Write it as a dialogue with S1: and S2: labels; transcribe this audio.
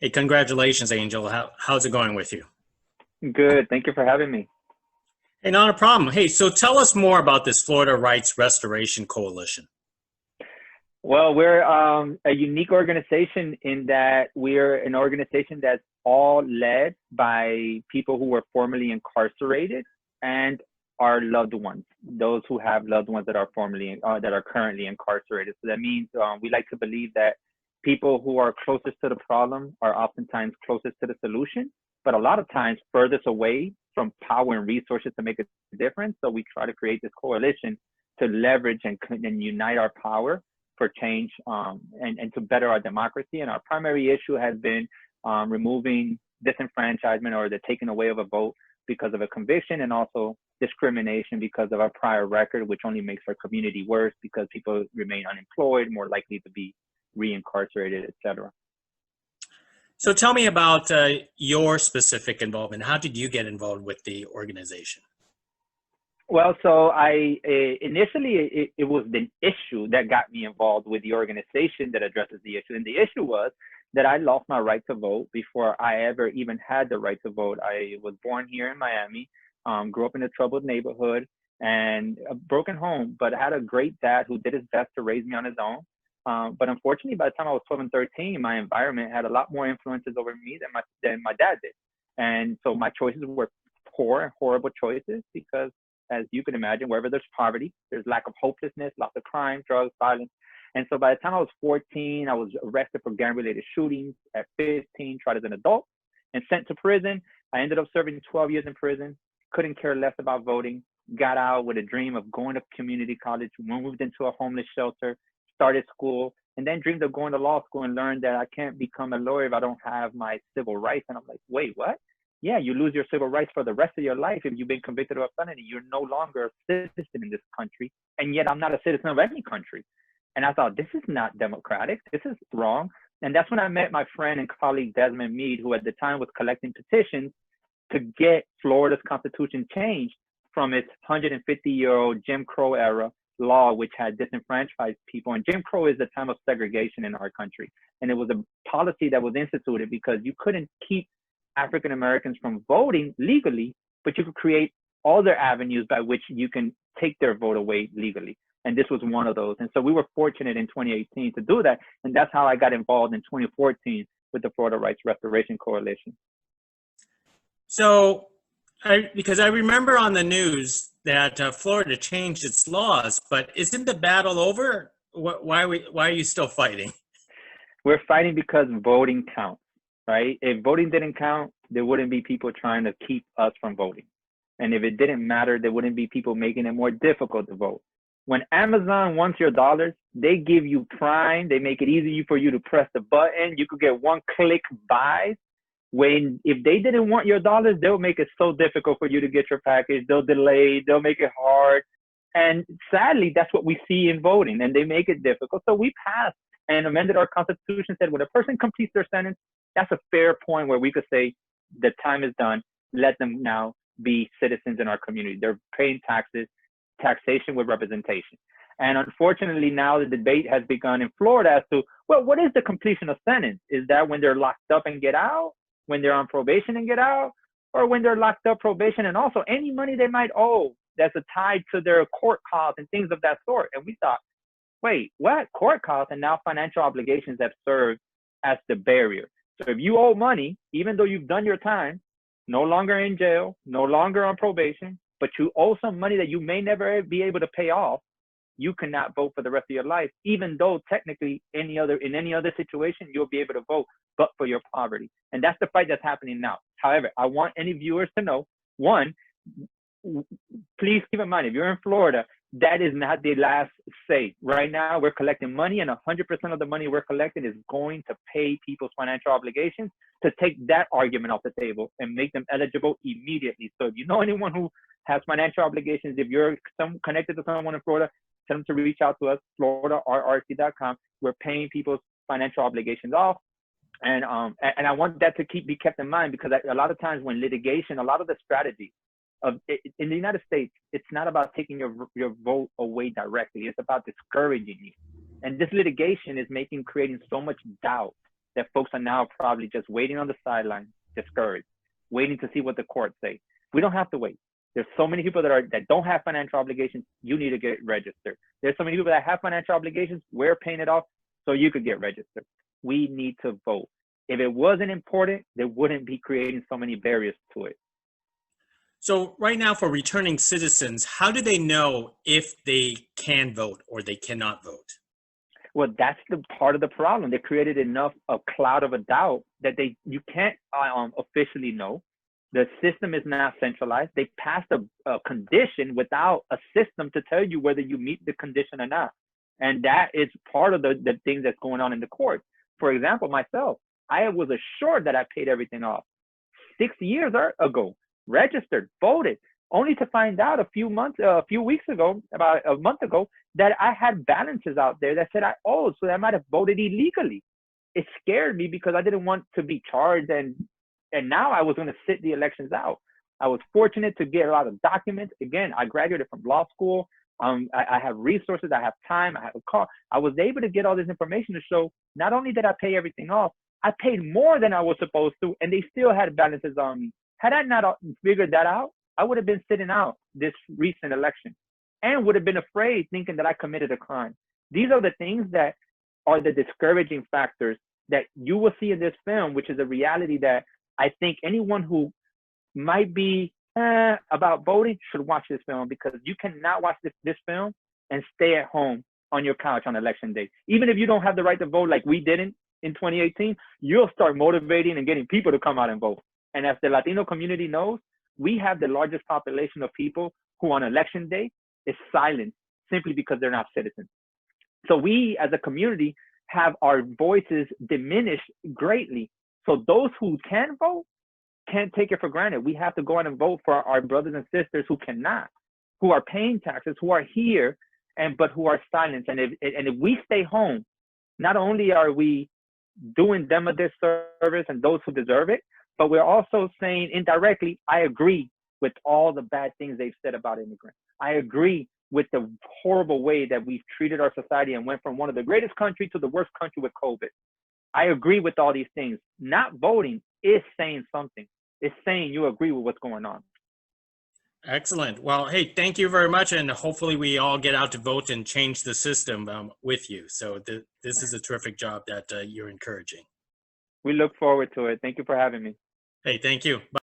S1: Hey, congratulations, Angel. How's it going with you?
S2: Good. Thank you for having me.
S1: Hey, not a problem. Hey, so tell us more about this Florida Rights Restoration Coalition.
S2: Well, we're a unique organization in that we're an organization that's all led by people who were formerly incarcerated and our loved ones, those who have loved ones that are that are currently incarcerated. So that means we like to believe that people who are closest to the problem are oftentimes closest to the solution, but a lot of times furthest away from power and resources to make a difference. So we try to create this coalition to leverage and unite our power for change and to better our democracy. And our primary issue has been removing disenfranchisement or the taking away of a vote because of a conviction, and also discrimination because of our prior record, which only makes our community worse because people remain unemployed, more likely to be reincarcerated, et cetera.
S1: So tell me about your specific involvement. How did you get involved with the organization?
S2: Well, so initially it was the issue that got me involved with the organization that addresses the issue. And the issue was that I lost my right to vote before I ever even had the right to vote. I was born here in Miami, grew up in a troubled neighborhood and a broken home, but I had a great dad who did his best to raise me on his own. But unfortunately, by the time I was 12 and 13, my environment had a lot more influences over me than my dad did. And so my choices were poor and horrible choices because, as you can imagine, wherever there's poverty, there's lack of hopelessness, lots of crime, drugs, violence. And so by the time I was 14, I was arrested for gang-related shootings. At 15, tried as an adult and sent to prison. I ended up serving 12 years in prison, couldn't care less about voting, got out with a dream of going to community college, moved into a homeless shelter, started school, and then dreamed of going to law school and learned that I can't become a lawyer if I don't have my civil rights. And I'm like, wait, what? Yeah, you lose your civil rights for the rest of your life if you've been convicted of a felony. You're no longer a citizen in this country, and yet I'm not a citizen of any country. And I thought, this is not democratic. This is wrong. And that's when I met my friend and colleague Desmond Meade, who at the time was collecting petitions to get Florida's constitution changed from its 150-year-old Jim Crow era law, which had disenfranchised people. And Jim Crow is the time of segregation in our country. And it was a policy that was instituted because you couldn't keep African Americans from voting legally, but you could create other avenues by which you can take their vote away legally. And this was one of those. And so we were fortunate in 2018 to do that. And that's how I got involved in 2014 with the Florida Rights Restoration Coalition.
S1: So, because I remember on the news that Florida changed its laws, but isn't the battle over? Why are you still fighting?
S2: We're fighting because voting counts, right? If voting didn't count, there wouldn't be people trying to keep us from voting. And if it didn't matter, there wouldn't be people making it more difficult to vote. When Amazon wants your dollars, they give you Prime. They make it easy for you to press the button. You could get one-click buys. If they didn't want your dollars, they'll make it so difficult for you to get your package. They'll delay. They'll make it hard. And sadly, that's what we see in voting, and they make it difficult. So we passed and amended our Constitution, said when a person completes their sentence, that's a fair point where we could say the time is done. Let them now be citizens in our community. They're paying taxes, taxation with representation. And unfortunately, now the debate has begun in Florida as to, well, what is the completion of sentence? Is that when they're locked up and get out? When they're on probation and get out? Or when they're locked up, probation, and also any money they might owe that's tied to their court costs and things of that sort? And we thought, wait, what? Court costs? And now financial obligations have served as the barrier. So if you owe money, even though you've done your time, no longer in jail, no longer on probation, but you owe some money that you may never be able to pay off, you cannot vote for the rest of your life, even though technically in any other situation, you'll be able to vote, but for your poverty. And that's the fight that's happening now. However, I want any viewers to know, one, please keep in mind, if you're in Florida, that is not the last say. Right now, we're collecting money, and 100% of the money we're collecting is going to pay people's financial obligations to take that argument off the table and make them eligible immediately. So if you know anyone who has financial obligations, if you're connected to someone in Florida, tell them to reach out to us, FloridaRRC.com. We're paying people's financial obligations off. And I want that to be kept in mind, because a lot of times when litigation, a lot of the strategies in the United States, it's not about taking your vote away directly. It's about discouraging you. And this litigation is creating so much doubt that folks are now probably just waiting on the sidelines, discouraged, waiting to see what the courts say. We don't have to wait. There's so many people that don't have financial obligations. You need to get registered. There's so many people that have financial obligations. We're paying it off so you could get registered. We need to vote. If it wasn't important, they wouldn't be creating so many barriers to it.
S1: So right now for returning citizens, how do they know if they can vote or they cannot vote?
S2: Well, that's the part of the problem. They created enough a cloud of a doubt that you can't officially know. The system is not centralized. They passed a condition without a system to tell you whether you meet the condition or not. And that is part of the thing that's going on in the court. For example, myself, I was assured that I paid everything off 6 years ago, registered, voted, only to find out a few weeks ago, about a month ago, that I had balances out there that said I owed, so I might have voted illegally. It scared me because I didn't want to be charged, and now I was going to sit the elections out. I was fortunate to get a lot of documents. Again, I graduated from law school. I have resources, I have time, I have a car. I was able to get all this information to show not only did I pay everything off, I paid more than I was supposed to, and they still had balances on me. Had I not figured that out, I would have been sitting out this recent election and would have been afraid, thinking that I committed a crime. These are the things that are the discouraging factors that you will see in this film, which is a reality that I think anyone who might be about voting should watch this film, because you cannot watch this film and stay at home on your couch on election day. Even if you don't have the right to vote like we didn't in 2018, you'll start motivating and getting people to come out and vote. And as the Latino community knows, we have the largest population of people who on election day is silent simply because they're not citizens. So we as a community have our voices diminished greatly. So those who can vote can't take it for granted. We have to go out and vote for our brothers and sisters who cannot, who are paying taxes, who are here, but who are silent. And if we stay home, not only are we doing them a disservice and those who deserve it, but we're also saying indirectly, I agree with all the bad things they've said about immigrants. I agree with the horrible way that we've treated our society and went from one of the greatest countries to the worst country with COVID. I agree with all these things. Not voting is saying something. It's saying you agree with what's going on.
S1: Excellent. Well, hey, thank you very much. And hopefully we all get out to vote and change the system with you. So this is a terrific job that you're encouraging.
S2: We look forward to it. Thank you for having me.
S1: Hey, thank you. Bye.